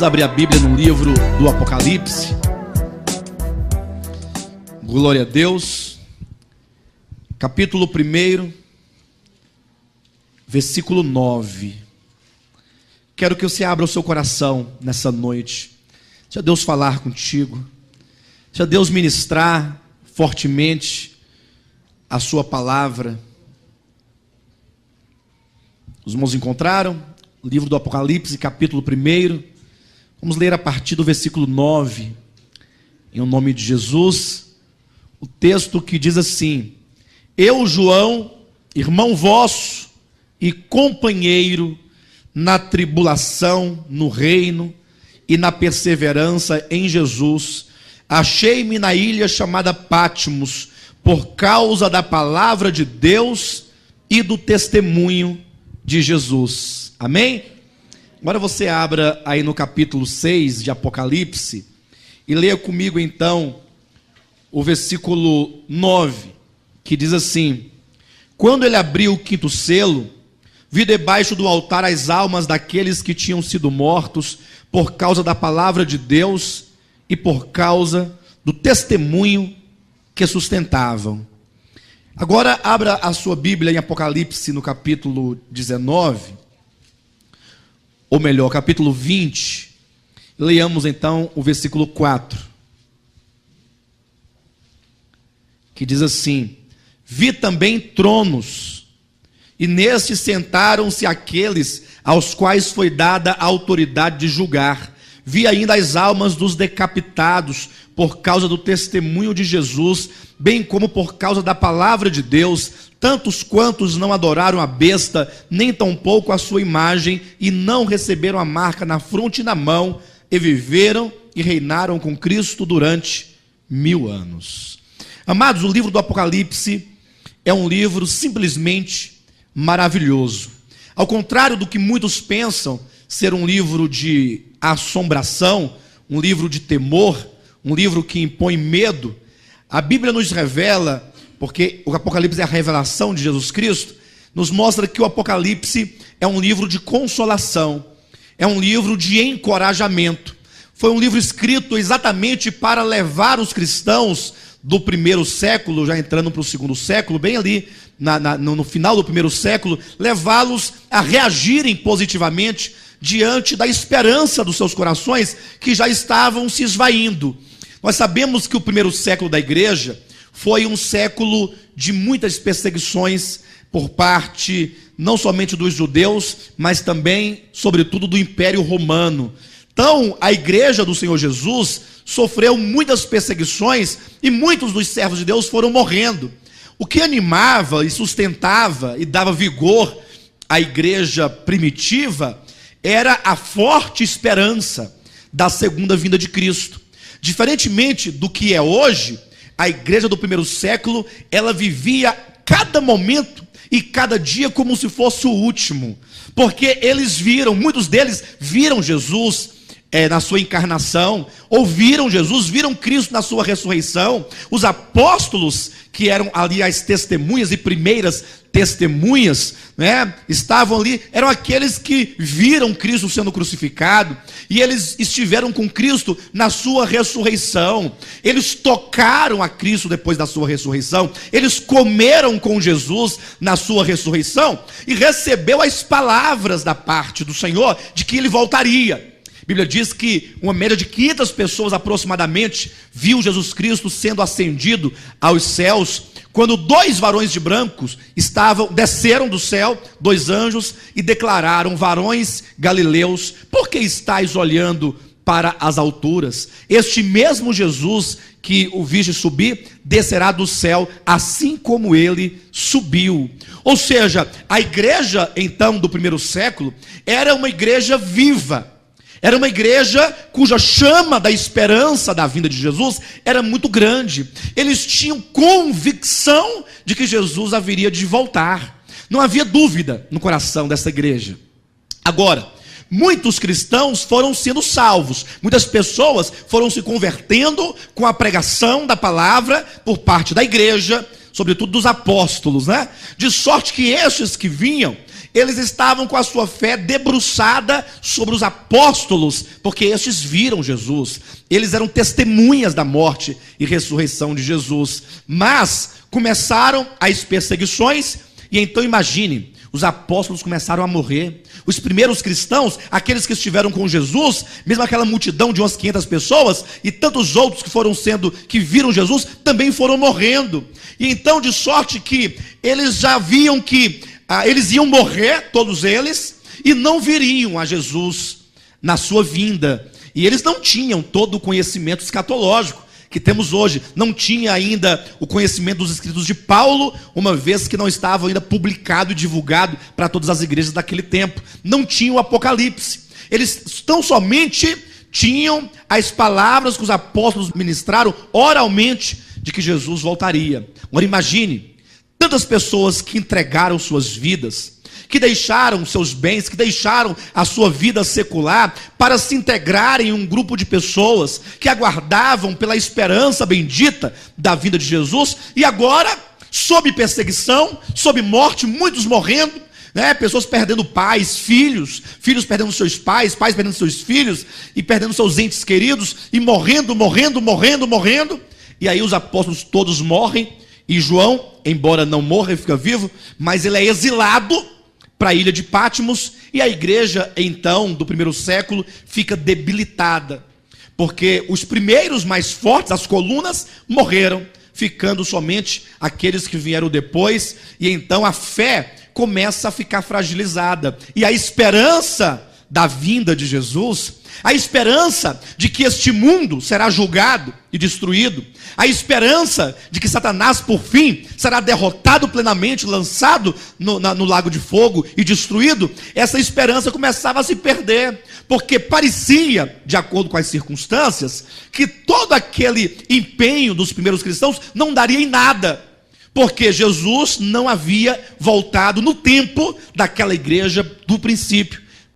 Vamos abrir a Bíblia no livro do Apocalipse. Glória a Deus. Capítulo 1, versículo 9. Quero que você abra o seu coração nessa noite. Deixa Deus falar contigo. Deixa Deus ministrar fortemente a sua palavra. Os irmãos encontraram o livro do Apocalipse, capítulo 1. Vamos ler a partir do versículo 9. Em nome de Jesus. O texto que diz assim: Eu, João, irmão vosso e companheiro na tribulação, no reino e na perseverança em Jesus, achei-me na ilha chamada Patmos, por causa da palavra de Deus e do testemunho de Jesus. Amém? Agora você abra aí no capítulo 6 de Apocalipse e leia comigo então o versículo 9, que diz assim: Quando ele abriu o 5º selo, vi debaixo do altar as almas daqueles que tinham sido mortos por causa da palavra de Deus e por causa do testemunho que sustentavam. Agora abra a sua Bíblia em Apocalipse no capítulo 19, ou melhor, capítulo 20. Leiamos então o versículo 4, que diz assim: Vi também tronos, e nestes sentaram-se aqueles aos quais foi dada a autoridade de julgar. Vi ainda as almas dos decapitados por causa do testemunho de Jesus, bem como por causa da palavra de Deus, tantos quantos não adoraram a besta, nem tampouco a sua imagem, e não receberam a marca na fronte e na mão, e viveram e reinaram com Cristo durante 1000 anos. Amados, o livro do Apocalipse é um livro simplesmente maravilhoso. Ao contrário do que muitos pensam ser um livro de assombração, um livro de temor, um livro que impõe medo, a Bíblia nos revela, porque o Apocalipse é a revelação de Jesus Cristo, nos mostra que o Apocalipse é um livro de consolação, é um livro de encorajamento. Foi um livro escrito exatamente para levar os cristãos do 1º século, já entrando para o 2º século, bem ali no final do 1º século, levá-los a reagirem positivamente diante da esperança dos seus corações que já estavam se esvaindo. Nós sabemos que o 1º século da igreja foi um século de muitas perseguições por parte não somente dos judeus, mas também, sobretudo, do Império Romano. Então, a igreja do Senhor Jesus sofreu muitas perseguições e muitos dos servos de Deus foram morrendo. O que animava e sustentava e dava vigor à igreja primitiva era a forte esperança da segunda vinda de Cristo. Diferentemente do que é hoje, a igreja do 1º século, ela vivia cada momento e cada dia como se fosse o último, porque eles viram, muitos deles viram Jesus na sua encarnação, ouviram Jesus, viram Cristo na sua ressurreição. Os apóstolos, que eram ali as testemunhas e primeiras testemunhas, né, estavam ali, eram aqueles que viram Cristo sendo crucificado, e eles estiveram com Cristo na sua ressurreição. Eles tocaram a Cristo depois da sua ressurreição, eles comeram com Jesus na sua ressurreição, e recebeu as palavras da parte do Senhor, de que ele voltaria. A Bíblia diz que uma média de 500 pessoas aproximadamente viu Jesus Cristo sendo ascendido aos céus, quando 2 varões de brancos desceram do céu, 2 anjos, e declararam: varões galileus, por que estáis olhando para as alturas? Este mesmo Jesus que o viste subir, descerá do céu, assim como ele subiu. Ou seja, a igreja então do 1º século era uma igreja viva. Era uma igreja cuja chama da esperança da vinda de Jesus era muito grande. Eles tinham convicção de que Jesus haveria de voltar. Não havia dúvida no coração dessa igreja. Agora, muitos cristãos foram sendo salvos. Muitas pessoas foram se convertendo com a pregação da palavra por parte da igreja, sobretudo dos apóstolos, né? De sorte que estes que vinham, eles estavam com a sua fé debruçada sobre os apóstolos, porque estes viram Jesus, eles eram testemunhas da morte e ressurreição de Jesus. Mas começaram as perseguições, e então imagine, os apóstolos começaram a morrer. Os primeiros cristãos, aqueles que estiveram com Jesus, mesmo aquela multidão de umas 500 pessoas, e tantos outros que viram Jesus, também foram morrendo. E então, de sorte que eles já viam que eles iam morrer, todos eles, e não viriam a Jesus na sua vinda. E eles não tinham todo o conhecimento escatológico que temos hoje. Não tinha ainda o conhecimento dos escritos de Paulo, uma vez que não estava ainda publicado e divulgado para todas as igrejas daquele tempo. Não tinha o Apocalipse. Eles tão somente tinham as palavras que os apóstolos ministraram oralmente de que Jesus voltaria. Agora imagine, tantas pessoas que entregaram suas vidas, que deixaram seus bens, que deixaram a sua vida secular para se integrarem em um grupo de pessoas que aguardavam pela esperança bendita da vinda de Jesus, e agora, sob perseguição, sob morte, muitos morrendo, pessoas perdendo pais, filhos perdendo seus pais perdendo seus filhos, e perdendo seus entes queridos, e morrendo, e aí os apóstolos todos morrem, e João, embora não morra e fica vivo, mas ele é exilado para a ilha de Patmos, e a igreja, então, do primeiro século, fica debilitada, porque os primeiros mais fortes, as colunas, morreram, ficando somente aqueles que vieram depois, e então a fé começa a ficar fragilizada, e a esperança da vinda de Jesus, a esperança de que este mundo será julgado e destruído, a esperança de que Satanás por fim será derrotado plenamente, lançado no lago de fogo e destruído, essa esperança começava a se perder, porque parecia, de acordo com as circunstâncias, que todo aquele empenho dos primeiros cristãos não daria em nada, porque Jesus não havia voltado no tempo daquela igreja do princípio.